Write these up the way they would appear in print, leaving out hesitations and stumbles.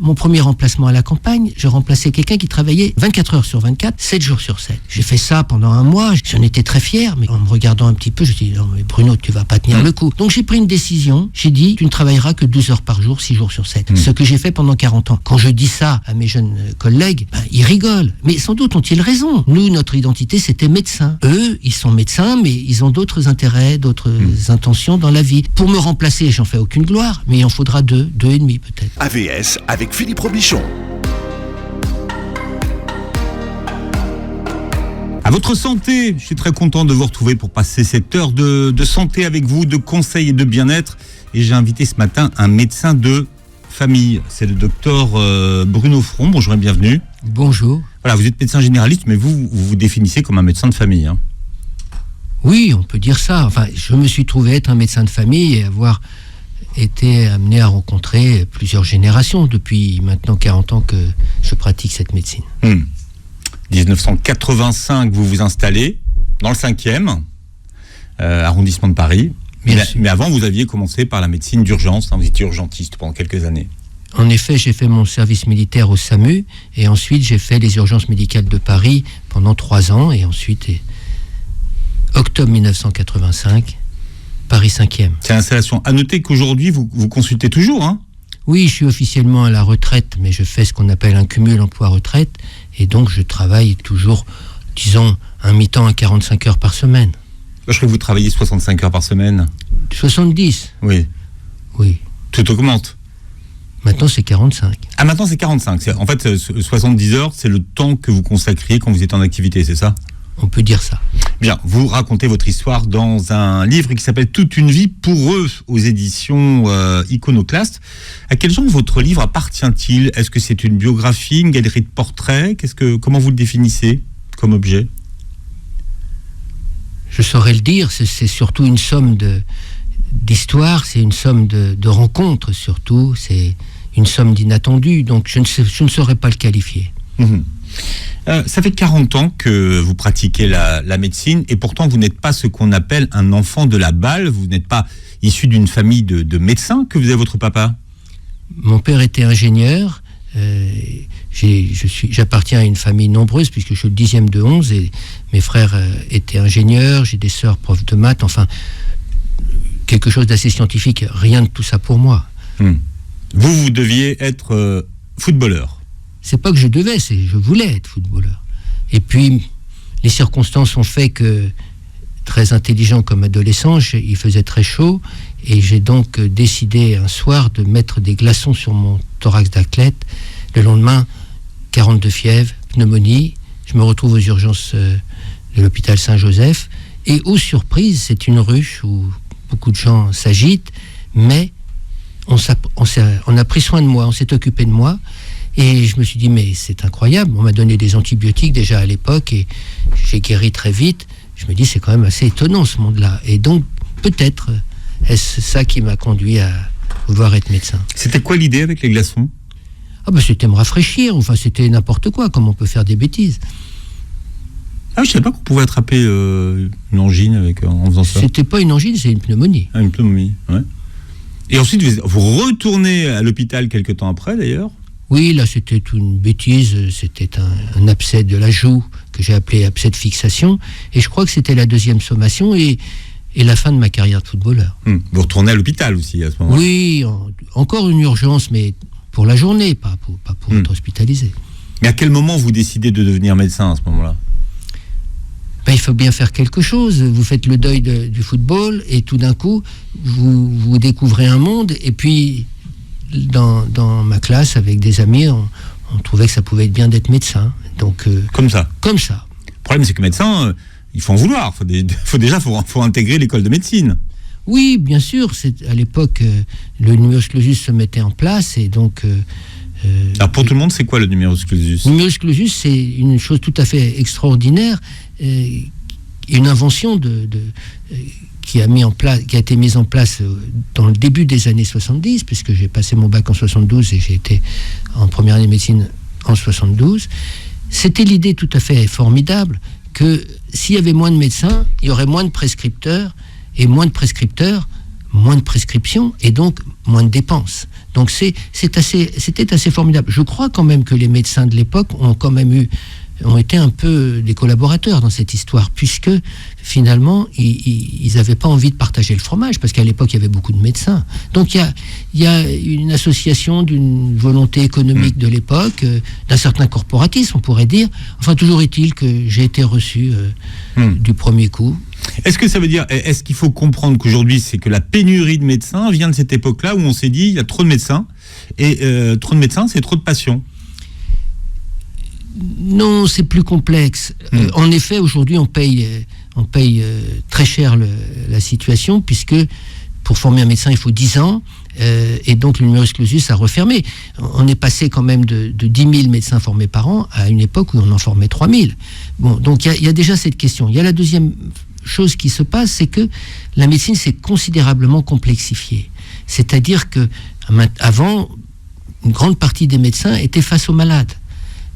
Mon premier remplacement à la campagne, je remplaçais quelqu'un qui travaillait 24 heures sur 24, 7 jours sur 7. J'ai fait ça pendant un mois, j'en étais très fier, mais en me regardant un petit peu, je me dis, non mais Bruno, tu vas pas tenir le coup. Donc j'ai pris une décision, j'ai dit, tu ne travailleras que 12 heures par jour, 6 jours sur 7. Ce que j'ai fait pendant 40 ans. Quand je dis ça à mes jeunes collègues, ils rigolent. Mais sans doute ont-ils raison. Nous, notre identité, c'était médecin. Eux, ils sont médecins, mais ils ont d'autres intérêts, d'autres intentions dans la vie. Pour me remplacer, j'en fais aucune gloire, mais il en faudra 2 et demi peut-être. AVS avec Philippe Robichon. À votre santé, je suis très content de vous retrouver pour passer cette heure de santé avec vous, de conseils et de bien-être. Et j'ai invité ce matin un médecin de famille. C'est le docteur Bruno Front. Bonjour et bienvenue. Bonjour. Voilà, vous êtes médecin généraliste, mais vous vous définissez comme un médecin de famille. Hein. Oui, on peut dire ça. Enfin, je me suis trouvé être un médecin de famille et avoir été amené à rencontrer plusieurs générations depuis maintenant 40 ans que je pratique cette médecine. 1985, vous vous installez dans le 5e arrondissement de Paris. Mais avant, vous aviez commencé par la médecine d'urgence. Vous étiez urgentiste pendant quelques années. En effet, j'ai fait mon service militaire au SAMU et ensuite j'ai fait les urgences médicales de Paris pendant 3 ans et ensuite, octobre 1985, Paris 5e. C'est l'installation. À noter qu'aujourd'hui, vous consultez toujours, hein ? Oui, je suis officiellement à la retraite, mais je fais ce qu'on appelle un cumul emploi-retraite et donc je travaille toujours, disons, un mi-temps à 45 heures par semaine. Je crois que vous travaillez 65 heures par semaine. 70 ? Oui. Oui. Tout augmente. Maintenant, c'est 45. Ah, maintenant, c'est 45. En fait, 70 heures, c'est le temps que vous consacriez quand vous êtes en activité, c'est ça ? On peut dire ça. Bien, vous racontez votre histoire dans un livre qui s'appelle « Toute une vie pour eux » aux éditions Iconoclaste. À quel genre votre livre appartient-il ? Est-ce que c'est une biographie, une galerie de portraits ? Comment vous le définissez comme objet ? Je saurais le dire, c'est surtout une somme d'histoires, c'est une somme de rencontres surtout, c'est une somme d'inattendus, donc je ne saurais pas le qualifier. Ça fait 40 ans que vous pratiquez la médecine et pourtant vous n'êtes pas ce qu'on appelle un enfant de la balle, vous n'êtes pas issu d'une famille de médecins. Que faisait votre papa ? Mon père était ingénieur, j'appartiens à une famille nombreuse puisque je suis le 10e de 11 et mes frères étaient ingénieurs, j'ai des sœurs profs de maths, enfin quelque chose d'assez scientifique, rien de tout ça pour moi. Vous deviez être footballeur. C'est pas que je devais, c'est je voulais être footballeur. Et puis, les circonstances ont fait que, très intelligent comme adolescent, il faisait très chaud, et j'ai donc décidé un soir de mettre des glaçons sur mon thorax d'athlète. Le lendemain, 42 fièvres, pneumonie, je me retrouve aux urgences de l'hôpital Saint-Joseph, et aux surprises, c'est une ruche où beaucoup de gens s'agitent, mais on a pris soin de moi, on s'est occupé de moi, et je me suis dit, mais c'est incroyable, on m'a donné des antibiotiques déjà à l'époque, et j'ai guéri très vite. Je me dis, c'est quand même assez étonnant ce monde-là. Et donc, peut-être, est-ce ça qui m'a conduit à vouloir être médecin. C'était quoi l'idée avec les glaçons ? C'était me rafraîchir, enfin c'était n'importe quoi, comme on peut faire des bêtises. Ah, je ne savais pas qu'on pouvait attraper une angine en faisant ça. C'était pas une angine, c'est une pneumonie. Ah, une pneumonie, ouais. Et ensuite, vous retournez à l'hôpital quelques temps après, d'ailleurs ? Oui, là, c'était une bêtise. C'était un abcès de la joue que j'ai appelé abcès de fixation. Et je crois que c'était la 2e sommation et la fin de ma carrière de footballeur. Vous retournez à l'hôpital aussi, à ce moment-là ? Oui, encore une urgence, mais pour la journée, pas pour être hospitalisé. Mais à quel moment vous décidez de devenir médecin à ce moment-là ? Il faut bien faire quelque chose. Vous faites le deuil du football et tout d'un coup, vous découvrez un monde. Et puis, dans ma classe, avec des amis, on trouvait que ça pouvait être bien d'être médecin. Donc, comme ça. Comme ça. Le problème, c'est que médecin, il faut en vouloir. Faut intégrer l'école de médecine. Oui, bien sûr. À l'époque, le numerus clausus se mettait en place et donc... Alors pour tout le monde, c'est quoi le numerus clausus ? Le numerus clausus, c'est une chose tout à fait extraordinaire, une invention qui a été mise en place dans le début des années 70, puisque j'ai passé mon bac en 72 et j'ai été en première année de médecine en 72. C'était l'idée tout à fait formidable que s'il y avait moins de médecins, il y aurait moins de prescripteurs, et moins de prescripteurs, moins de prescriptions, et donc moins de dépenses. Donc c'était assez formidable. Je crois quand même que les médecins de l'époque ont été un peu des collaborateurs dans cette histoire, puisque finalement, ils n'avaient pas envie de partager le fromage, parce qu'à l'époque, il y avait beaucoup de médecins. Donc, il y a une association d'une volonté économique de l'époque, d'un certain corporatisme, on pourrait dire. Enfin, toujours est-il que j'ai été reçu du premier coup. Est-ce qu'il faut comprendre qu'aujourd'hui, c'est que la pénurie de médecins vient de cette époque-là où on s'est dit, il y a trop de médecins, et trop de médecins, c'est trop de patients? Non, c'est plus complexe. En effet, aujourd'hui, on paye très cher la situation, puisque pour former un médecin, il faut 10 ans, et donc le numerus clausus a refermé. On est passé quand même de 10 000 médecins formés par an à une époque où on en formait 3 000. Bon, donc il y a déjà cette question. Il y a la deuxième chose qui se passe, c'est que la médecine s'est considérablement complexifiée. C'est-à-dire que avant, une grande partie des médecins étaient face aux malades.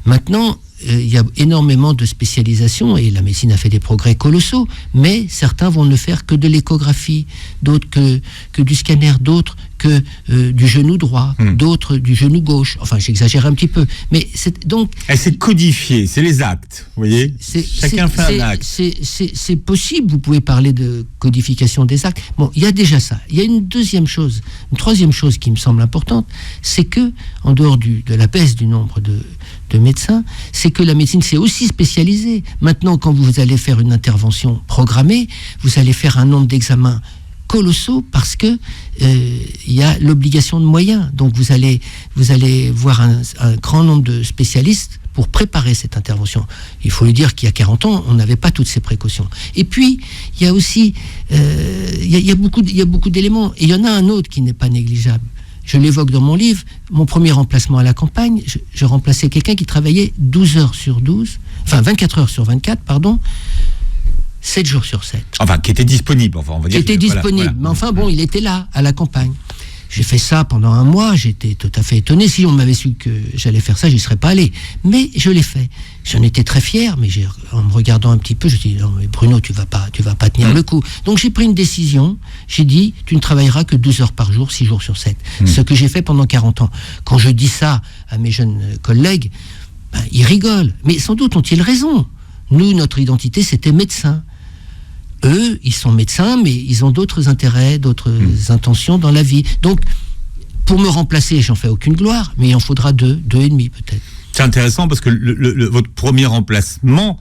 Maintenant, il y a énormément de spécialisation et la médecine a fait des progrès colossaux, mais certains vont ne faire que de l'échographie, d'autres que du scanner, d'autres que du genou droit, d'autres du genou gauche. Enfin, j'exagère un petit peu, mais c'est codifié, c'est les actes, vous voyez. Chacun fait un acte. C'est possible, vous pouvez parler de codification des actes. Bon, il y a déjà ça. Il y a une troisième chose qui me semble importante, c'est que, en dehors de la baisse du nombre de médecins, c'est que la médecine s'est aussi spécialisée. Maintenant, quand vous allez faire une intervention programmée, vous allez faire un nombre d'examens colossaux parce que il y a l'obligation de moyens. Donc vous allez voir un grand nombre de spécialistes pour préparer cette intervention. Il faut le dire qu'il y a 40 ans, on n'avait pas toutes ces précautions. Et puis, il y a aussi il y a beaucoup d'éléments. Et il y en a un autre qui n'est pas négligeable. Je l'évoque dans mon livre. Mon premier remplacement à la campagne, je remplaçais quelqu'un qui travaillait 12 heures sur 12, enfin 24 heures sur 24, 7 jours sur 7. Enfin, qui était disponible, on va dire. Qui était disponible, voilà. Mais enfin bon, il était là, à la campagne. J'ai fait ça pendant un mois, j'étais tout à fait étonné. Si on m'avait su que j'allais faire ça, j'y serais pas allé. Mais je l'ai fait. J'en étais très fier, mais en me regardant un petit peu, je me suis dit, non mais Bruno, tu vas pas tenir le coup. Donc j'ai pris une décision, j'ai dit, tu ne travailleras que 12 heures par jour, 6 jours sur 7. Ce que j'ai fait pendant 40 ans. Quand je dis ça à mes jeunes collègues, ils rigolent. Mais sans doute ont-ils raison. Nous, notre identité, c'était médecin. Eux, ils sont médecins, mais ils ont d'autres intérêts, d'autres intentions dans la vie. Donc, pour me remplacer, j'en fais aucune gloire, mais il en faudra 2 et demi peut-être. C'est intéressant parce que votre premier remplacement,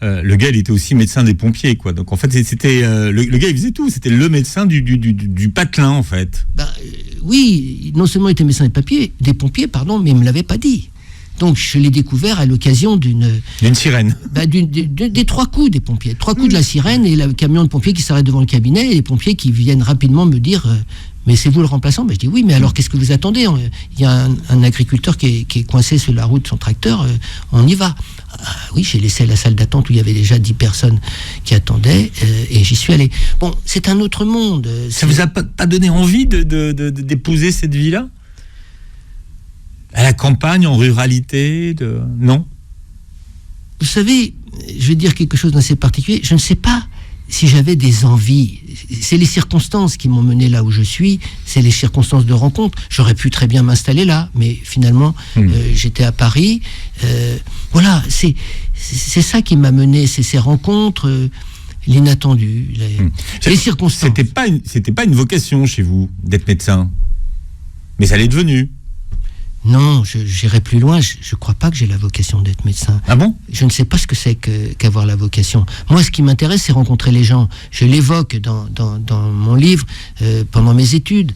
le gars, il était aussi médecin des pompiers, quoi. Donc en fait, c'était le gars, il faisait tout. C'était le médecin du patelin, en fait. Oui, non seulement il était médecin des pompiers, mais il me l'avait pas dit. Donc je l'ai découvert à l'occasion d'une sirène. Des 3 coups des pompiers. 3 coups de la sirène et le camion de pompiers qui s'arrête devant le cabinet et les pompiers qui viennent rapidement me dire mais c'est vous le remplaçant? Je dis oui, mais alors qu'est-ce que vous attendez? Il y a un agriculteur qui est coincé sur la route de son tracteur, on y va. Oui, j'ai laissé la salle d'attente où il y avait déjà 10 personnes qui attendaient et j'y suis allé. Bon, c'est un autre monde. Ça vous a pas donné envie d'épouser cette vie-là? À la campagne, en ruralité, non? Vous savez, je vais dire quelque chose d'assez particulier. Je ne sais pas si j'avais des envies. C'est les circonstances qui m'ont mené là où je suis. C'est les circonstances de rencontre. J'aurais pu très bien m'installer là, mais finalement, j'étais à Paris. Voilà, c'est ça qui m'a mené. C'est ces rencontres, l'inattendu, les circonstances. C'était pas une vocation chez vous d'être médecin, mais ça l'est devenu. Non, j'irai plus loin. Je ne crois pas que j'ai la vocation d'être médecin. Ah bon? Je ne sais pas ce que c'est qu'avoir la vocation. Moi, ce qui m'intéresse, c'est rencontrer les gens. Je l'évoque dans mon livre, pendant mes études.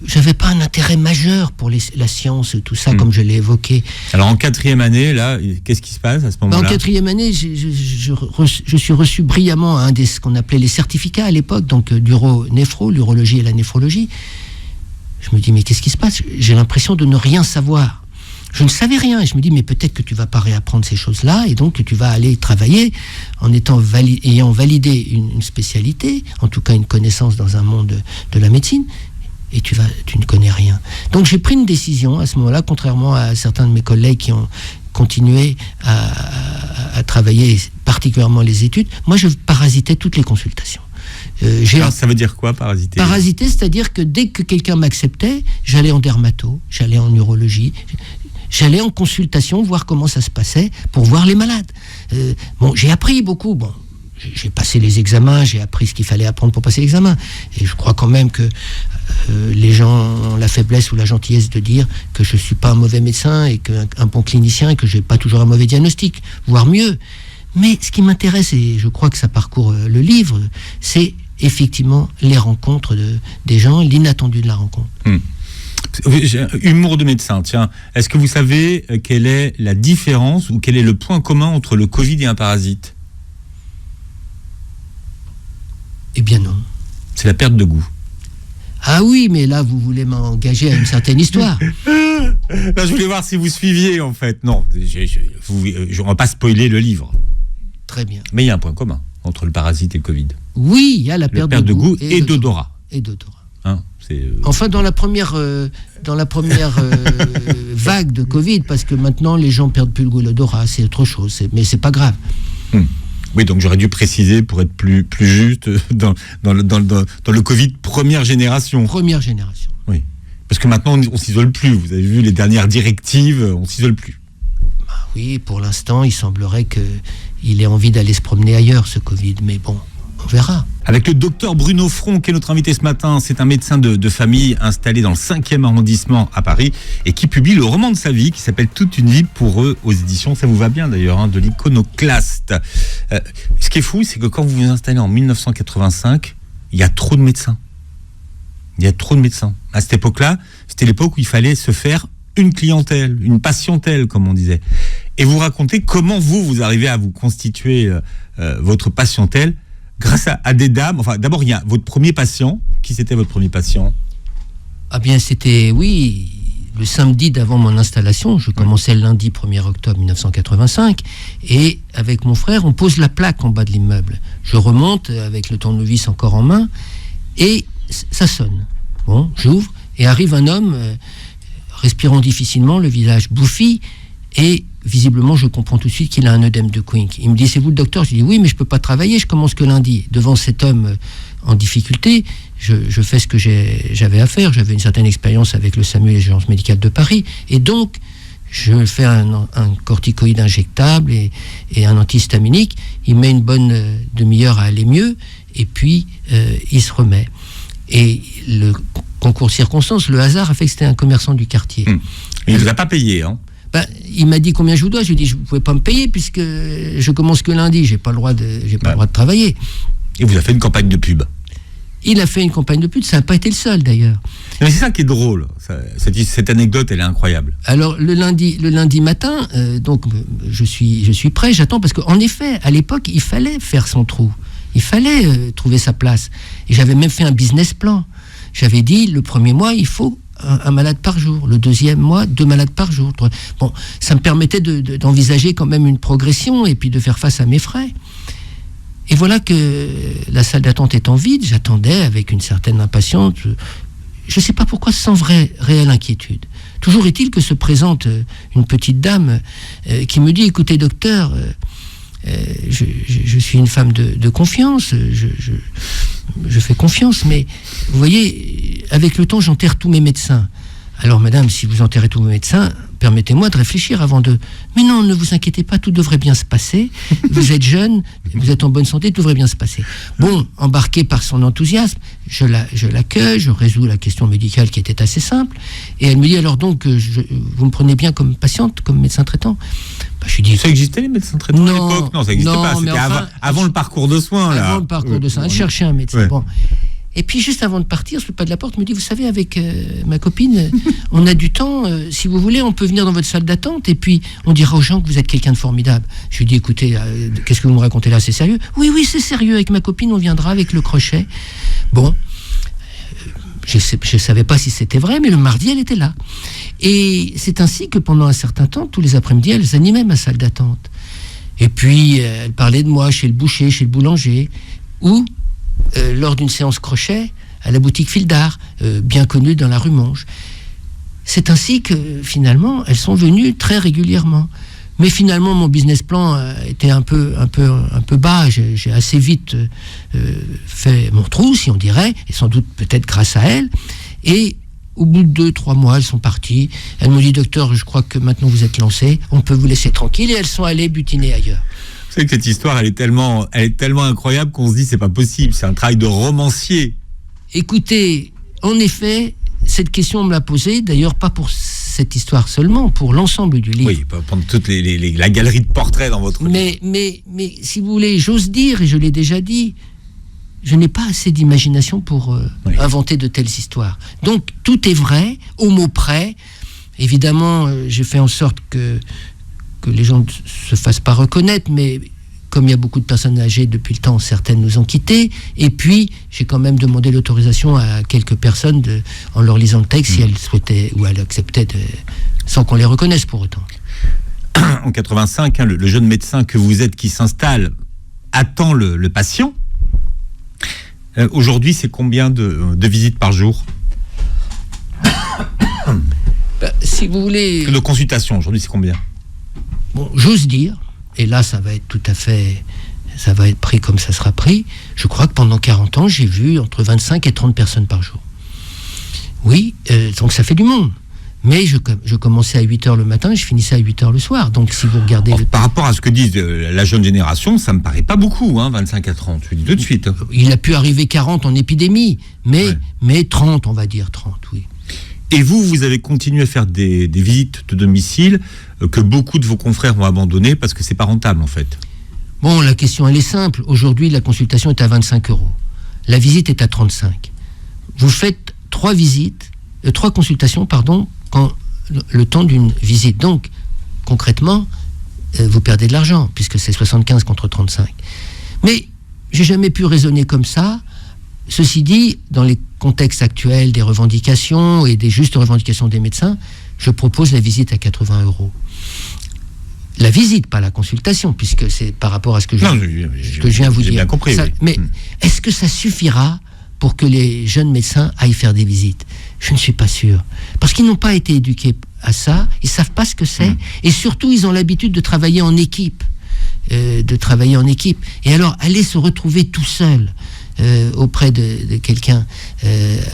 J'avais pas un intérêt majeur pour la science, tout ça, comme je l'ai évoqué. Alors, en 4e année, là, qu'est-ce qui se passe à ce moment-là? En 4e année, je suis reçu brillamment à ce qu'on appelait les certificats à l'époque, donc d'uro-néphro, l'urologie et la néphrologie. Je me dis, mais qu'est-ce qui se passe? J'ai l'impression de ne rien savoir. Je ne savais rien. Et je me dis, mais peut-être que tu vas pas réapprendre ces choses-là, et donc que tu vas aller travailler en ayant validé une spécialité, en tout cas une connaissance dans un monde de la médecine, et tu ne connais rien. Donc j'ai pris une décision à ce moment-là, contrairement à certains de mes collègues qui ont continué à travailler, particulièrement les études. Moi, je parasitais toutes les consultations. Alors, ça veut dire quoi, parasiter? Parasiter, c'est-à-dire que dès que quelqu'un m'acceptait, j'allais en dermato, j'allais en urologie, j'allais en consultation voir comment ça se passait pour voir les malades. J'ai appris beaucoup. Bon, j'ai passé les examens, j'ai appris ce qu'il fallait apprendre pour passer l'examen. Et je crois quand même que les gens ont la faiblesse ou la gentillesse de dire que je ne suis pas un mauvais médecin et qu'un bon clinicien et que je n'ai pas toujours un mauvais diagnostic, voire mieux. Mais ce qui m'intéresse, et je crois que ça parcourt le livre, c'est effectivement les rencontres des gens, l'inattendu de la rencontre. Humour de médecin, tiens. Est-ce que vous savez quelle est la différence ou quel est le point commun entre le Covid et un parasite? Eh bien non. C'est la perte de goût. Ah oui, mais là, vous voulez m'engager à une certaine histoire. Non, je voulais voir si vous suiviez, en fait. Non, on ne va pas spoiler le livre. Très bien. Mais il y a un point commun entre le parasite et le Covid. Oui, il y a la perte de goût et d'odorat. Hein, enfin, dans la première vague de Covid, parce que maintenant, les gens perdent plus le goût et l'odorat, c'est autre chose. Mais c'est pas grave. Oui, donc j'aurais dû préciser pour être plus juste dans le Covid première génération. Première génération. Oui, parce que maintenant on s'isole plus. Vous avez vu les dernières directives, on s'isole plus. Oui, pour l'instant, il semblerait qu'il ait envie d'aller se promener ailleurs, ce Covid. Mais bon, on verra. Avec le docteur Bruno Front, qui est notre invité ce matin. C'est un médecin de famille installé dans le 5e arrondissement à Paris et qui publie le roman de sa vie qui s'appelle Toute une vie pour eux aux éditions, ça vous va bien d'ailleurs, de l'Iconoclaste. Ce qui est fou, c'est que quand vous vous installez en 1985, il y a trop de médecins. Il y a trop de médecins. À cette époque-là, c'était l'époque où il fallait se faire une clientèle, une patientèle, comme on disait. Et vous racontez comment vous arrivez à vous constituer votre patientèle grâce à des dames. Enfin, d'abord, il y a votre premier patient. Qui c'était votre premier patient? Ah bien, c'était, oui, le samedi d'avant mon installation. Je commençais le lundi 1er octobre 1985. Et avec mon frère, on pose la plaque en bas de l'immeuble. Je remonte avec le tournevis encore en main. Et ça sonne. Bon, j'ouvre. Et arrive un homme, respirant difficilement, le visage bouffi. Et visiblement, je comprends tout de suite qu'il a un œdème de Quincke. Il me dit, c'est vous le docteur? Je dis, oui, mais je ne peux pas travailler, je commence que lundi. Devant cet homme en difficulté, je fais ce que j'avais à faire. J'avais une certaine expérience avec le SAMU et les urgences médicales de Paris. Et donc, je fais un corticoïde injectable et un antihistaminique. Il met une bonne demi-heure à aller mieux. Et puis, il se remet. Et le concours de circonstances, le hasard a fait que c'était un commerçant du quartier. Il ne vous a pas payé, hein? Il m'a dit combien je vous dois. Je lui ai dit, vous ne pouvez pas me payer puisque je commence que lundi, j'ai pas le droit de travailler. Et vous a fait une campagne de pub? Il a fait une campagne de pub, ça n'a pas été le seul d'ailleurs. Mais c'est ça qui est drôle, cette anecdote, elle est incroyable. Alors le lundi matin, donc je suis prêt, j'attends, parce qu'en effet, à l'époque, il fallait faire son trou. Il fallait trouver sa place. Et j'avais même fait un business plan. J'avais dit, le premier mois, il faut un malade par jour. Le deuxième mois, 2 malades par jour. Bon, ça me permettait d'envisager quand même une progression et puis de faire face à mes frais. Et voilà que la salle d'attente étant vide, j'attendais avec une certaine impatience. Je ne sais pas pourquoi, sans réelle inquiétude. Toujours est-il que se présente une petite dame qui me dit, écoutez docteur, je suis une femme de confiance, je fais confiance, mais vous voyez, avec le temps, j'enterre tous mes médecins. Alors, madame, si vous enterrez tous mes médecins, permettez-moi de réfléchir avant de... Mais non, ne vous inquiétez pas, tout devrait bien se passer. Vous êtes jeune, vous êtes en bonne santé, tout devrait bien se passer. Bon, embarqué par son enthousiasme, je l'accueille, je résous la question médicale qui était assez simple. Et elle me dit, alors donc, vous me prenez bien comme patiente, comme médecin traitant? Je lui dis, ça existait les médecins traitants à l'époque? Non, ça n'existait pas, c'était avant le parcours de soins. Avant le parcours de soins, elle cherchait un médecin. Ouais. Bon. Et puis, juste avant de partir, sur le pas de la porte, elle me dit, vous savez, avec ma copine, on a du temps. Si vous voulez, on peut venir dans votre salle d'attente et puis on dira aux gens que vous êtes quelqu'un de formidable. Je lui dis, écoutez, qu'est-ce que vous me racontez là? C'est sérieux? Oui, c'est sérieux. Avec ma copine, on viendra avec le crochet. Bon, je ne savais pas si c'était vrai, mais le mardi, elle était là. Et c'est ainsi que pendant un certain temps, tous les après-midi, elles animaient ma salle d'attente. Et puis, elle parlait de moi chez le boucher, chez le boulanger, ou... lors d'une séance crochet à la boutique Fil d'Art, bien connue dans la rue Monge. C'est ainsi que finalement elles sont venues très régulièrement. Mais finalement, mon business plan était un peu bas. J'ai assez vite fait mon trou, si on dirait, et sans doute peut-être grâce à elle. Et au bout de 2-3 mois, elles sont parties. Elles m'ont dit, docteur, je crois que maintenant vous êtes lancé, on peut vous laisser tranquille. Et elles sont allées butiner ailleurs. Vous savez que cette histoire, elle est tellement incroyable qu'on se dit, c'est pas possible. C'est un travail de romancier. Écoutez, en effet, cette question, on me l'a posée, d'ailleurs pas pour cette histoire seulement, pour l'ensemble du livre. Oui, pour toute la galerie de portraits dans votre livre. Mais si vous voulez, j'ose dire, et je l'ai déjà dit, je n'ai pas assez d'imagination pour inventer de telles histoires. Donc, tout est vrai, au mot près. Évidemment, j'ai fait en sorte que les gens ne se fassent pas reconnaître, mais comme il y a beaucoup de personnes âgées depuis le temps, certaines nous ont quittés. Et puis, j'ai quand même demandé l'autorisation à quelques personnes, en leur lisant le texte, si elles souhaitaient ou elles acceptaient, sans qu'on les reconnaisse pour autant. En 85, le jeune médecin que vous êtes qui s'installe attend le patient. Aujourd'hui, c'est combien de visites par jour ? Si vous voulez... De consultations, aujourd'hui, c'est combien ? Bon, j'ose dire, et là, ça va être pris comme ça sera pris. Je crois que pendant 40 ans, j'ai vu entre 25 et 30 personnes par jour. Oui, donc ça fait du monde. Mais je commençais à 8h le matin et je finissais à 8h le soir. Donc si vous regardez... Par rapport à ce que disent la jeune génération, ça me paraît pas beaucoup, 25 à 30, je dis tout de suite. Il a pu arriver 40 en épidémie, mais 30, on va dire 30, oui. Et vous avez continué à faire des visites de domicile que beaucoup de vos confrères ont abandonné parce que c'est pas rentable en fait. Bon, la question elle est simple. Aujourd'hui, la consultation est à 25 €. La visite est à 35. Vous faites 3 consultations, quand le temps d'une visite. Donc, concrètement, vous perdez de l'argent puisque c'est 75 contre 35. Mais j'ai jamais pu raisonner comme ça. Ceci dit, dans les contextes actuels des revendications et des justes revendications des médecins, je propose la visite à 80 €. La visite, pas la consultation, puisque c'est par rapport à ce que je viens vous dire. J'ai bien compris. Ça, oui. Mais est-ce que ça suffira pour que les jeunes médecins aillent faire des visites ? Je ne suis pas sûr. Parce qu'ils n'ont pas été éduqués à ça, ils ne savent pas ce que c'est, et surtout, ils ont l'habitude de travailler en équipe. Et alors, aller se retrouver tout seul auprès de quelqu'un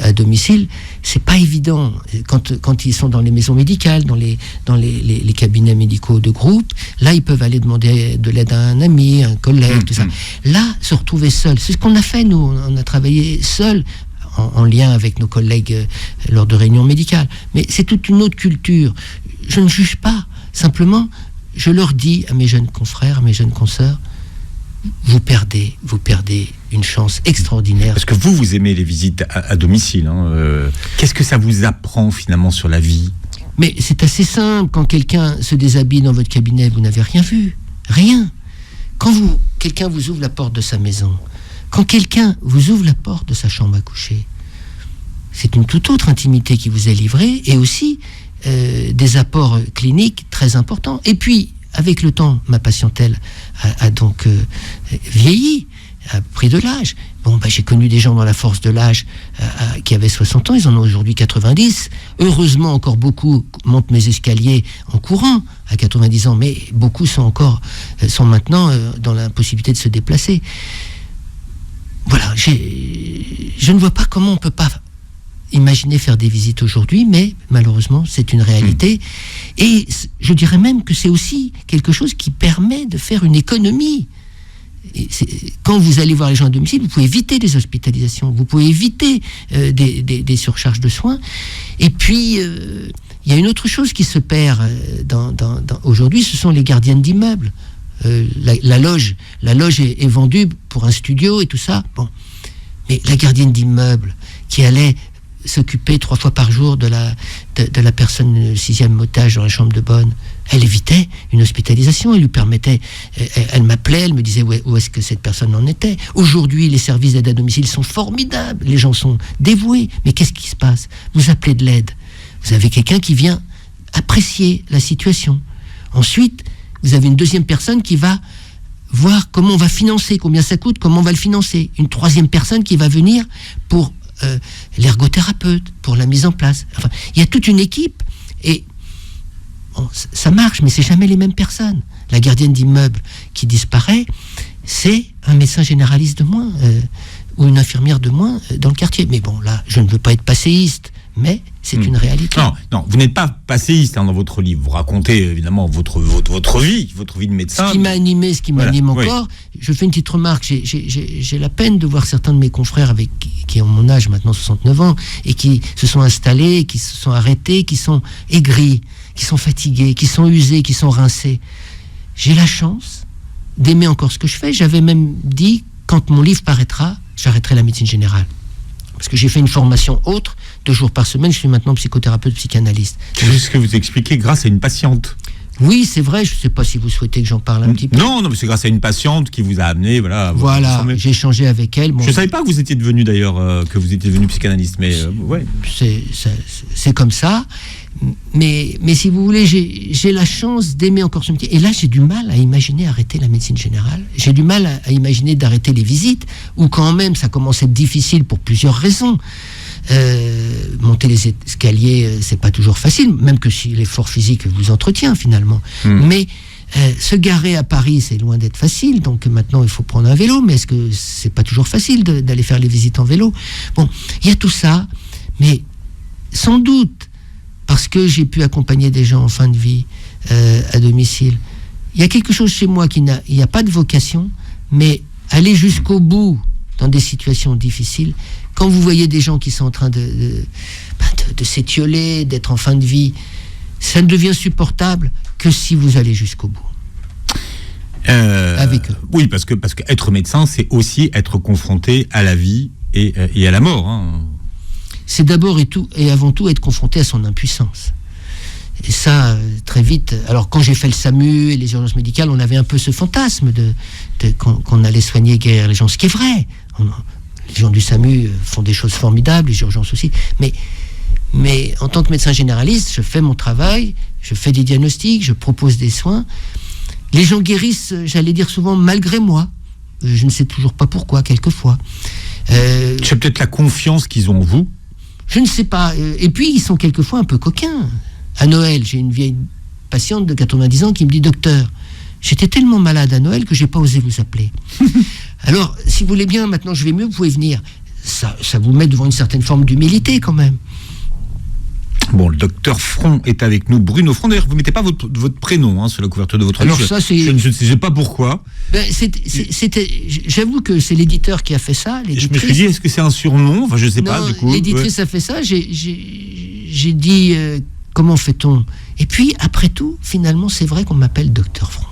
à domicile, c'est pas évident. Quand ils sont dans les maisons médicales, dans les cabinets médicaux de groupe, là ils peuvent aller demander de l'aide à un ami, un collègue, tout ça. Là, se retrouver seul, c'est ce qu'on a fait, nous, on a travaillé seul en lien avec nos collègues lors de réunions médicales. Mais c'est toute une autre culture. Je ne juge pas, simplement je leur dis à mes jeunes confrères, à mes jeunes consoeurs, vous perdez une chance extraordinaire. Parce que vous aimez les visites à domicile. Qu'est-ce que ça vous apprend finalement sur la vie ? Mais c'est assez simple. Quand quelqu'un se déshabille dans votre cabinet, vous n'avez rien vu. Rien. Quand quelqu'un vous ouvre la porte de sa maison, quand quelqu'un vous ouvre la porte de sa chambre à coucher, c'est une toute autre intimité qui vous est livrée et aussi des apports cliniques très importants. Et puis, avec le temps, ma patientèle a donc vieilli, a pris de l'âge. J'ai connu des gens dans la force de l'âge qui avaient 60 ans, ils en ont aujourd'hui 90. Heureusement, encore beaucoup montent mes escaliers en courant à 90 ans, mais beaucoup sont maintenant dans l'impossibilité de se déplacer. Voilà, je ne vois pas comment on peut pas imaginer faire des visites aujourd'hui, mais malheureusement, c'est une réalité. Et je dirais même que c'est aussi quelque chose qui permet de faire une économie. Quand vous allez voir les gens à domicile, vous pouvez éviter des hospitalisations, vous pouvez éviter des surcharges de soins. Et puis, il y a une autre chose qui se perd aujourd'hui, ce sont les gardiennes d'immeubles. La loge est vendue pour un studio et tout ça. Mais la gardienne d'immeuble qui allait s'occuper 3 fois par jour de la personne 6e otage dans la chambre de bonne, elle évitait une hospitalisation, elle m'appelait, elle me disait où est-ce que cette personne en était. Aujourd'hui, les services d'aide à domicile sont formidables, les gens sont dévoués, mais qu'est-ce qui se passe ? Vous appelez de l'aide, vous avez quelqu'un qui vient apprécier la situation. Ensuite, vous avez une deuxième personne qui va voir comment on va financer, combien ça coûte, comment on va le financer. Une troisième personne qui va venir pour l'ergothérapeute, pour la mise en place. Enfin, il y a toute une équipe et Bon, ça marche, mais c'est jamais les mêmes personnes. La gardienne d'immeuble qui disparaît, c'est un médecin généraliste de moins, ou une infirmière de moins dans le quartier. Mais bon, là, je ne veux pas être passéiste, mais c'est une réalité. Non, vous n'êtes pas passéiste dans votre livre. Vous racontez évidemment votre vie de médecin. Ce qui m'a animé, ce qui m'anime encore. Je fais une petite remarque. J'ai la peine de voir certains de mes confrères qui ont mon âge maintenant, 69 ans, et qui se sont installés, qui se sont arrêtés, qui sont aigris, qui sont fatigués, qui sont usés, qui sont rincés. J'ai la chance d'aimer encore ce que je fais. J'avais même dit, quand mon livre paraîtra, j'arrêterai la médecine générale. Parce que j'ai fait une formation autre, 2 jours par semaine, je suis maintenant psychothérapeute, psychanalyste. C'est ce que vous expliquez grâce à une patiente. Oui, c'est vrai, je ne sais pas si vous souhaitez que j'en parle un petit peu. Non, mais c'est grâce à une patiente qui vous a amené, voilà. Voilà, j'ai échangé avec elle. Je ne savais pas que vous étiez devenu d'ailleurs, que vous étiez devenu psychanalyste, mais ouais. C'est comme ça. Mais si vous voulez, j'ai la chance d'aimer encore ce métier. Et là, j'ai du mal à imaginer arrêter la médecine générale. J'ai du mal à imaginer d'arrêter les visites, où quand même, ça commence à être difficile pour plusieurs raisons. Monter les escaliers, c'est pas toujours facile, même que si l'effort physique vous entretient finalement. Mais se garer à Paris, c'est loin d'être facile. Donc maintenant, il faut prendre un vélo. Mais est-ce que c'est pas toujours facile d'aller faire les visites en vélo? Bon, il y a tout ça, mais sans doute, parce que j'ai pu accompagner des gens en fin de vie à domicile, il y a quelque chose chez moi il n'y a pas de vocation, mais aller jusqu'au bout dans des situations difficiles, quand vous voyez des gens qui sont en train de s'étioler, d'être en fin de vie, ça ne devient supportable que si vous allez jusqu'au bout. Avec eux. Oui, parce que être médecin, c'est aussi être confronté à la vie et à la mort. Hein. C'est d'abord et avant tout être confronté à son impuissance. Et ça, très vite. Alors, quand j'ai fait le SAMU et les urgences médicales, on avait un peu ce fantasme qu'on allait soigner et guérir les gens, ce qui est vrai. Les gens du SAMU font des choses formidables, les urgences aussi. Mais en tant que médecin généraliste, je fais mon travail, je fais des diagnostics, je propose des soins. Les gens guérissent, j'allais dire souvent, malgré moi. Je ne sais toujours pas pourquoi, quelquefois. C'est peut-être la confiance qu'ils ont en vous. Je ne sais pas. Et puis, ils sont quelquefois un peu coquins. À Noël, j'ai une vieille patiente de 90 ans qui me dit « Docteur, j'étais tellement malade à Noël que j'ai pas osé vous appeler. » Alors, si vous voulez bien, maintenant je vais mieux, vous pouvez venir. Ça vous met devant une certaine forme d'humilité quand même. Bon, le docteur Front est avec nous. Bruno Front, d'ailleurs, vous ne mettez pas votre prénom sur la couverture de votre livre. Alors ça, je ne sais pas pourquoi. J'avoue que c'est l'éditeur qui a fait ça. Je me suis dit, est-ce que c'est un surnom? Enfin, je ne sais pas, du coup. L'éditrice a fait ça. J'ai dit, comment fait-on? Et puis, après tout, finalement, c'est vrai qu'on m'appelle docteur Front.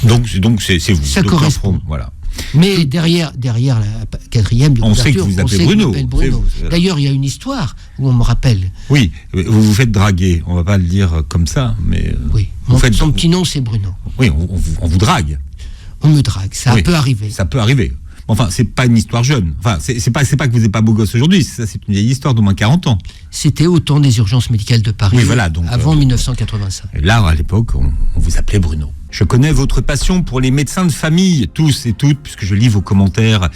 Donc c'est vous, ça docteur correspond. Front, voilà. Mais derrière la quatrième de couverture, on sait que vous appelez Bruno. D'ailleurs, il y a une histoire où on me rappelle. Oui, vous vous faites draguer. On ne va pas le dire comme ça, mais... Oui, son petit nom, c'est Bruno. Oui, on vous drague. On me drague, ça peut arriver. Ça peut arriver. Enfin, c'est pas une histoire jeune. Enfin, c'est pas que vous n'êtes pas beau gosse aujourd'hui. Ça, c'est une vieille histoire d'au moins 40 ans. C'était au temps des urgences médicales de Paris, donc, avant 1985. Et là, à l'époque, on vous appelait Bruno. Je connais votre passion pour les médecins de famille, tous et toutes, puisque je lis vos commentaires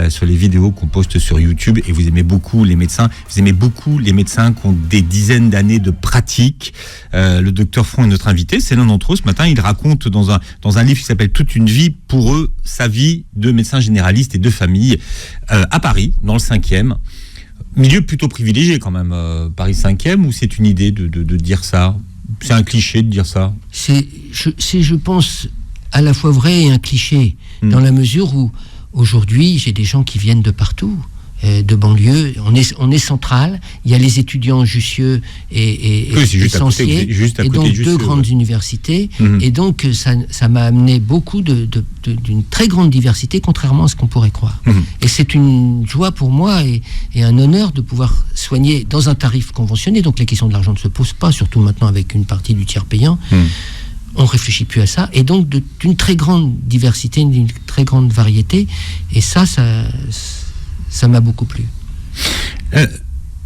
sur les vidéos qu'on poste sur YouTube, et vous aimez beaucoup les médecins. Vous aimez beaucoup les médecins qui ont des dizaines d'années de pratique. Le docteur Front est notre invité, c'est l'un d'entre eux. Ce matin, il raconte dans un livre qui s'appelle Toute une vie pour eux, sa vie de médecin généraliste et de famille à Paris, dans le 5e. Milieu plutôt privilégié quand même, Paris 5e, ou c'est une idée de dire ça? C'est un cliché de dire ça? C'est, je pense, à la fois vrai et un cliché, dans la mesure où, aujourd'hui, j'ai des gens qui viennent de partout, de banlieue. On est central. Il y a les étudiants Jussieu et Censier, et donc Jussieu, 2 grandes universités. Et donc, ça m'a amené beaucoup d'une très grande diversité, contrairement à ce qu'on pourrait croire. Et c'est une joie pour moi et un honneur de pouvoir soigner dans un tarif conventionné. Donc, la question de l'argent ne se pose pas, surtout maintenant avec une partie du tiers payant. On ne réfléchit plus à ça. Et donc, d'une très grande diversité, d'une très grande variété. Et ça m'a beaucoup plu.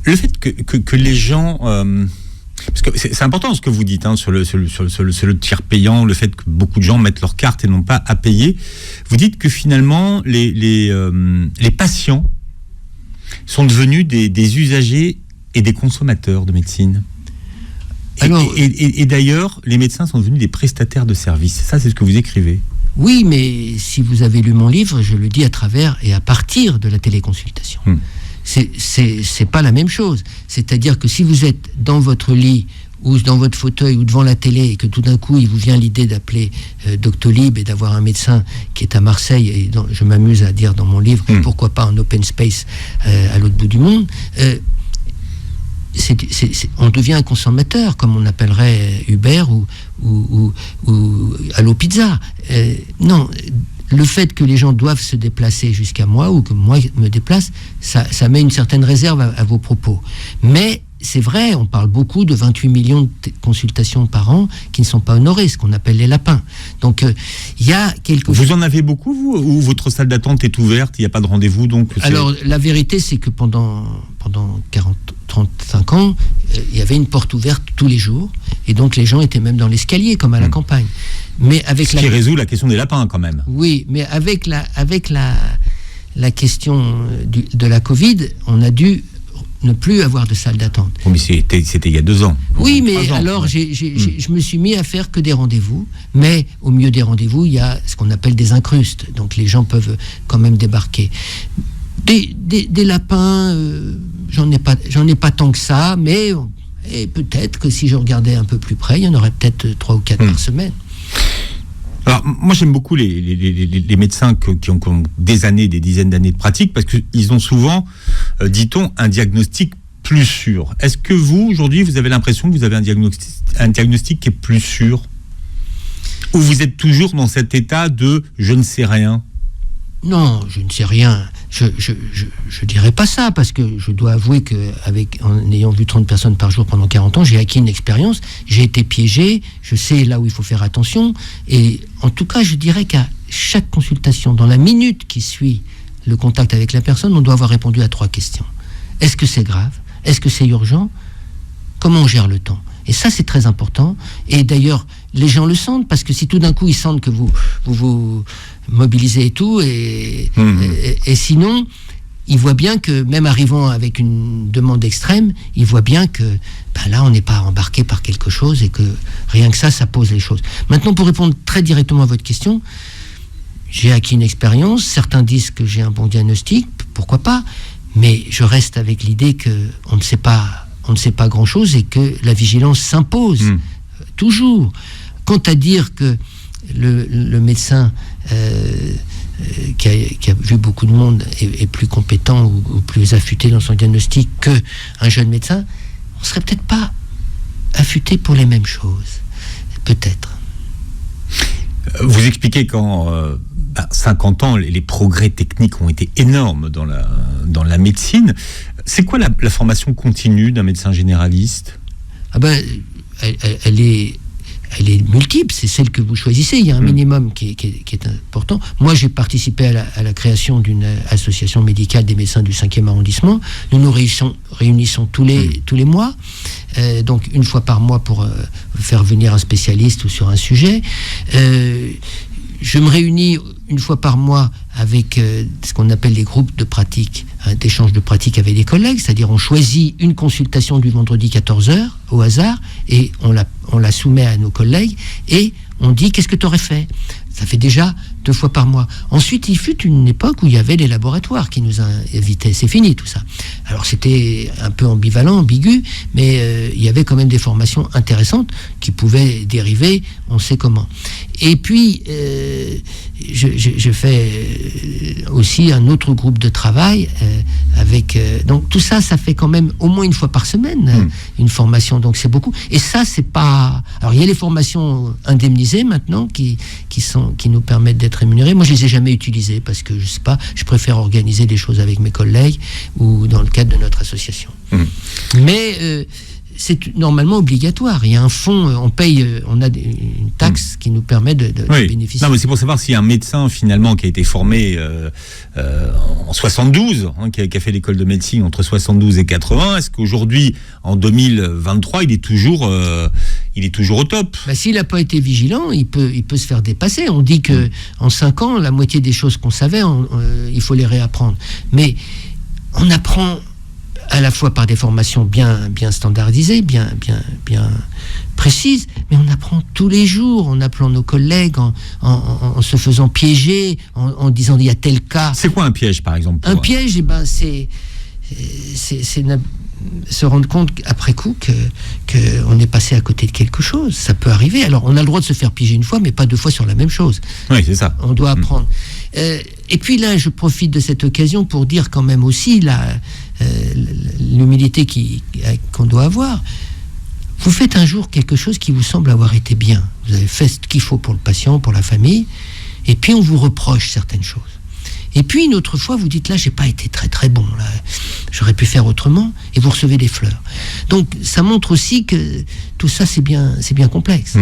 Le fait que les gens... parce que c'est important ce que vous dites sur le tiers payant, le fait que beaucoup de gens mettent leur carte et n'ont pas à payer. Vous dites que finalement, les patients sont devenus des usagers et des consommateurs de médecine. Et d'ailleurs, les médecins sont devenus des prestataires de services. Ça, c'est ce que vous écrivez. Oui, mais si vous avez lu mon livre, je le dis à travers et à partir de la téléconsultation. C'est pas la même chose. C'est-à-dire que si vous êtes dans votre lit ou dans votre fauteuil ou devant la télé et que tout d'un coup il vous vient l'idée d'appeler Doctolib et d'avoir un médecin qui est à Marseille, et je m'amuse à dire dans mon livre pourquoi pas un open space à l'autre bout du monde, on devient un consommateur, comme on appellerait Uber ou Allo Pizza. Non, le fait que les gens doivent se déplacer jusqu'à moi ou que moi me déplace, ça met une certaine réserve à vos propos. Mais c'est vrai, on parle beaucoup de 28 millions de consultations par an qui ne sont pas honorées, ce qu'on appelle les lapins. Donc, il y a quelque chose... Vous en avez beaucoup, vous ? Ou votre salle d'attente est ouverte, il n'y a pas de rendez-vous, donc... Alors, la vérité, c'est que pendant 35 ans, il y avait une porte ouverte tous les jours, et donc les gens étaient même dans l'escalier, comme à la campagne. Mais avec ce qui résout la question des lapins, quand même. Oui, mais avec la question de la Covid, on a dû ne plus avoir de salle d'attente. Oh, mais c'était il y a 2 ans. Oui, mais alors je me suis mis à faire que des rendez-vous, mais au milieu des rendez-vous, il y a ce qu'on appelle des incrustes, donc les gens peuvent quand même débarquer. Des lapins, j'en ai pas tant que ça, mais et peut-être que si je regardais un peu plus près, il y en aurait peut-être 3 ou 4 par semaine. Alors, moi, j'aime beaucoup les médecins qui ont des années, des dizaines d'années de pratique, parce qu'ils ont souvent, dit-on, un diagnostic plus sûr. Est-ce que vous, aujourd'hui, vous avez l'impression que vous avez un diagnostic qui est plus sûr ? Ou vous êtes toujours dans cet état de « je ne sais rien » ? Non, je ne sais rien. Je dirais pas ça, parce que je dois avouer qu'en ayant vu 30 personnes par jour pendant 40 ans, j'ai acquis une expérience, j'ai été piégé, je sais là où il faut faire attention, et en tout cas, je dirais qu'à chaque consultation, dans la minute qui suit le contact avec la personne, on doit avoir répondu à 3 questions. Est-ce que c'est grave ? Est-ce que c'est urgent ? Comment on gère le temps ? Et ça, c'est très important. Et d'ailleurs, les gens le sentent, parce que si tout d'un coup, ils sentent que vous mobilisez et tout, et sinon, ils voient bien que, même arrivant avec une demande extrême, ils voient bien que là, on n'est pas embarqué par quelque chose et que rien que ça pose les choses. Maintenant, pour répondre très directement à votre question, j'ai acquis une expérience. Certains disent que j'ai un bon diagnostic, pourquoi pas, mais je reste avec l'idée qu'on ne sait pas grand-chose et que la vigilance s'impose toujours. Quant à dire que le médecin qui a vu beaucoup de monde est plus compétent ou plus affûté dans son diagnostic qu'un jeune médecin, on ne serait peut-être pas affûté pour les mêmes choses. Peut-être. Vous expliquez qu'en 50 ans, les progrès techniques ont été énormes dans la médecine. C'est quoi la formation continue d'un médecin généraliste ? Elle est multiple, c'est celle que vous choisissez. Il y a un minimum qui est important. Moi, j'ai participé à la création d'une association médicale des médecins du 5e arrondissement. Nous nous réunissons tous les mois, donc une fois par mois pour faire venir un spécialiste ou sur un sujet. Je me réunis une fois par mois avec ce qu'on appelle les groupes de pratique, d'échange de pratique avec des collègues, c'est-à-dire on choisit une consultation du vendredi 14h au hasard et on la soumet à nos collègues et on dit qu'est-ce que tu aurais fait ? Ça fait déjà 2 fois par mois. Ensuite, il fut une époque où il y avait les laboratoires qui nous invitaient. C'est fini tout ça. Alors c'était un peu ambivalent, ambigu, mais il y avait quand même des formations intéressantes qui pouvaient dériver, on sait comment. Et puis, je fais aussi un autre groupe de travail avec... donc tout ça, ça fait quand même au moins une fois par semaine une formation. Donc c'est beaucoup. Et ça, c'est pas... Alors il y a les formations indemnisées maintenant qui nous permettent d'être rémunérés. Moi, je les ai jamais utilisées parce que, je sais pas, je préfère organiser des choses avec mes collègues ou dans le cadre de notre association. Mais c'est normalement obligatoire. Il y a un fonds, on paye, on a une taxe qui nous permet de bénéficier. Non, mais c'est pour savoir si un médecin, finalement, qui a été formé en 72, qui a fait l'école de médecine entre 72 et 80, est-ce qu'aujourd'hui, en 2023, il est toujours au top ? S'il n'a pas été vigilant, il peut se faire dépasser. On dit que en 5 ans, la moitié des choses qu'on savait, il faut les réapprendre. Mais on apprend à la fois par des formations bien standardisées, bien précises, mais on apprend tous les jours en appelant nos collègues, en se faisant piéger, en disant il y a tel cas. C'est quoi un piège, par exemple? Un piège, c'est se rendre compte après coup que on est passé à côté de quelque chose. Ça peut arriver. Alors, on a le droit de se faire piéger une fois, mais pas deux fois sur la même chose. Oui, c'est ça. On doit apprendre. Et puis là, je profite de cette occasion pour dire quand même aussi l'humilité qu'on doit avoir. Vous faites un jour quelque chose qui vous semble avoir été bien. Vous avez fait ce qu'il faut pour le patient, pour la famille, et puis on vous reproche certaines choses. Et puis une autre fois, vous dites là, j'ai pas été très très bon, là, j'aurais pu faire autrement, et vous recevez des fleurs. Donc ça montre aussi que tout ça c'est bien complexe.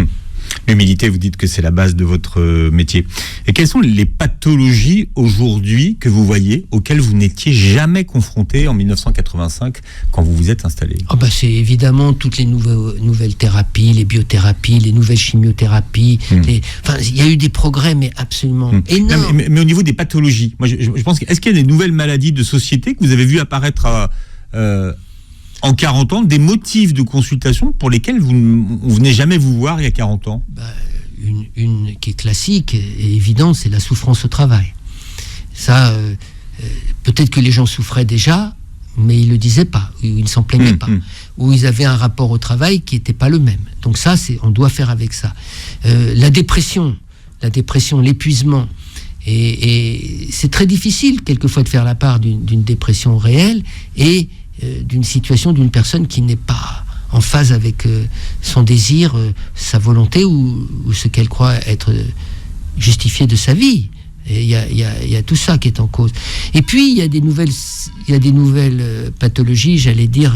L'humilité, vous dites que c'est la base de votre métier. Et quelles sont les pathologies aujourd'hui que vous voyez, auxquelles vous n'étiez jamais confronté en 1985 quand vous vous êtes installé? C'est évidemment toutes les nouvelles thérapies, les biothérapies, les nouvelles chimiothérapies. Il y a eu des progrès, mais absolument énormes. Mais au niveau des pathologies, moi je pense est-ce qu'il y a des nouvelles maladies de société que vous avez vues apparaître en 40 ans, des motifs de consultation pour lesquels on ne venait jamais vous voir il y a 40 ans? Une qui est classique et évidente, c'est la souffrance au travail. Ça, peut-être que les gens souffraient déjà, mais ils ne le disaient pas, ou ils ne s'en plaignaient pas, ou ils avaient un rapport au travail qui n'était pas le même. Donc ça, on doit faire avec ça. La dépression, l'épuisement, et c'est très difficile quelquefois de faire la part d'une dépression réelle et d'une situation d'une personne qui n'est pas en phase avec son désir, sa volonté ou ce qu'elle croit être justifié de sa vie. Il y a tout ça qui est en cause. Et puis il y a des nouvelles pathologies, j'allais dire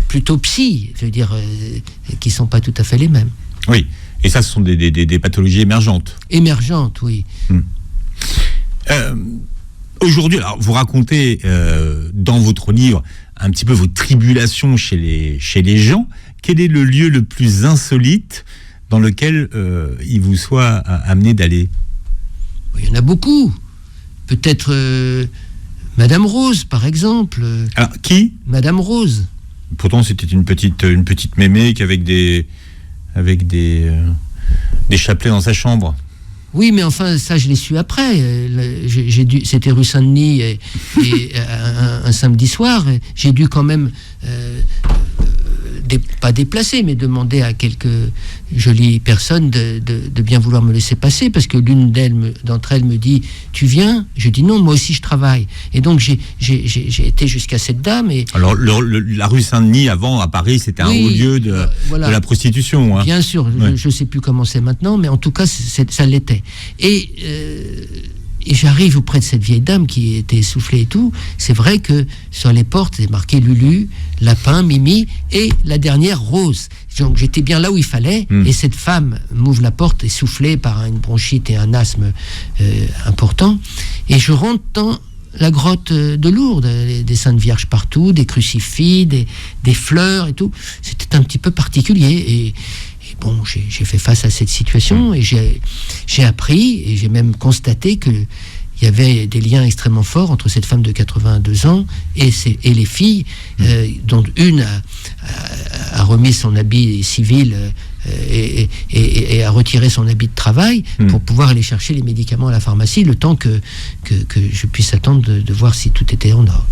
plutôt psy, je veux dire qui sont pas tout à fait les mêmes. Oui, et ça ce sont des pathologies émergentes. Émergentes, oui. Aujourd'hui, alors vous racontez dans votre livre un petit peu vos tribulations chez les gens. Quel est le lieu le plus insolite dans lequel il vous soit amené d'aller? Il y en a beaucoup. Peut-être Madame Rose, par exemple. Alors, qui? Madame Rose. Pourtant, c'était une petite mémé avec des chapelets dans sa chambre. Oui, mais enfin, ça, je l'ai su après. C'était rue Saint-Denis et un samedi soir. J'ai dû quand même, pas déplacer, mais demander à quelques jolies personnes de bien vouloir me laisser passer, parce que l'une d'entre elles me dit « Tu viens ?» Je dis « Non, moi aussi je travaille. » Et donc j'ai été jusqu'à cette dame. Et alors la rue Saint-Denis, avant, à Paris, c'était un haut lieu de la prostitution. Hein. Bien sûr, je ne sais plus comment c'est maintenant, mais en tout cas, ça l'était. Et j'arrive auprès de cette vieille dame qui était essoufflée et tout. C'est vrai que sur les portes, c'est marqué Lulu, Lapin, Mimi et la dernière Rose. Donc j'étais bien là où il fallait, et cette femme m'ouvre la porte essoufflée par une bronchite et un asthme important, et je rentre dans la grotte de Lourdes, des Saintes Vierges partout, des crucifix, des fleurs et tout. C'était un petit peu particulier, et bon, j'ai fait face à cette situation, et j'ai appris, et j'ai même constaté qu'il y avait des liens extrêmement forts entre cette femme de 82 ans et les filles, dont une a remis son habit civil et a retiré son habit de travail pour pouvoir aller chercher les médicaments à la pharmacie, le temps que je puisse attendre de voir si tout était en ordre.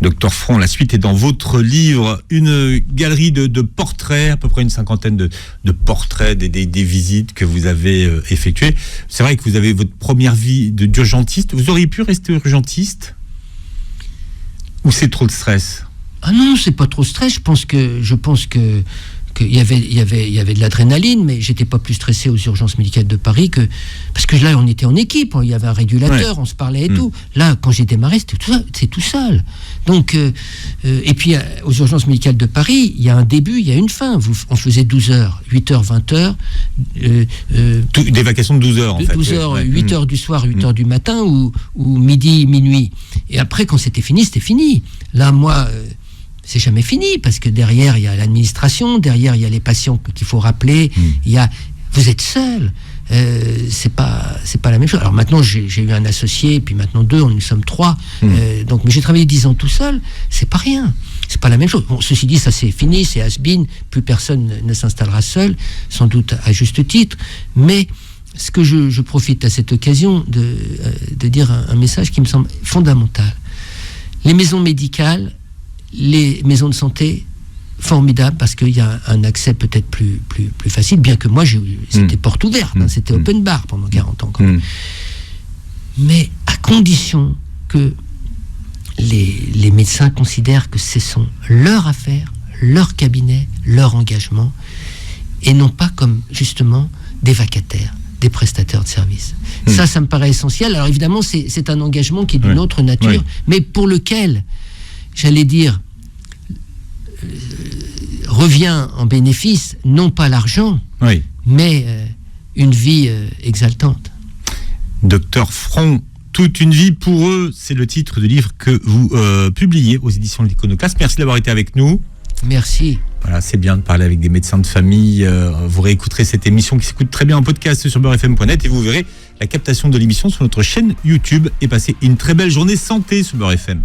Docteur Front, la suite est dans votre livre, une galerie de portraits, à peu près une cinquantaine de portraits des visites que vous avez effectuées. C'est vrai que vous avez votre première vie d'urgentiste. Vous auriez pu rester urgentiste? Ou c'est trop de stress? Ah non, c'est pas trop de stress. Je pense que qu'il y avait de l'adrénaline, mais j'étais pas plus stressé aux urgences médicales de Paris parce que là on était en équipe, il y avait un régulateur, on se parlait et tout. Là, quand j'ai démarré, c'est tout seul. Donc et puis aux urgences médicales de Paris, il y a un début, il y a une fin. On faisait 12 heures, 8 heures, 20 heures. Des vacations de 12 heures, en fait. 12 heures, 8 heures du soir, 8 heures du matin, ou midi, minuit. Et après, quand c'était fini, c'était fini. Là, moi, c'est jamais fini, parce que derrière, il y a l'administration, derrière, il y a les patients qu'il faut rappeler, vous êtes seul. c'est pas la même chose. Alors maintenant, j'ai eu un associé, puis maintenant 2, nous sommes 3. Donc, mais j'ai travaillé 10 ans tout seul, c'est pas rien. C'est pas la même chose. Bon, ceci dit, ça c'est fini, c'est has-been, plus personne ne s'installera seul, sans doute à juste titre. Mais ce que je profite à cette occasion de dire un message qui me semble fondamental. Les maisons médicales, les maisons de santé, formidable, parce qu'il y a un accès peut-être plus facile, bien que moi c'était porte ouverte, c'était open bar pendant 40 ans quand même. Mais à condition que les médecins considèrent que ce sont leur affaire, leur cabinet, leur engagement, et non pas comme justement des vacataires, des prestataires de services. Ça me paraît essentiel. Alors évidemment, c'est un engagement qui est d'une autre nature, mais pour lequel, j'allais dire, revient en bénéfice, non pas l'argent, mais une vie exaltante. Docteur Front, toute une vie pour eux, c'est le titre du livre que vous publiez aux éditions de l'Iconoclaste. Merci d'avoir été avec nous. Merci. Voilà, c'est bien de parler avec des médecins de famille. Vous réécouterez cette émission qui s'écoute très bien en podcast sur beurrefm.net et vous verrez la captation de l'émission sur notre chaîne YouTube. Et passez une très belle journée santé sur Beurre FM.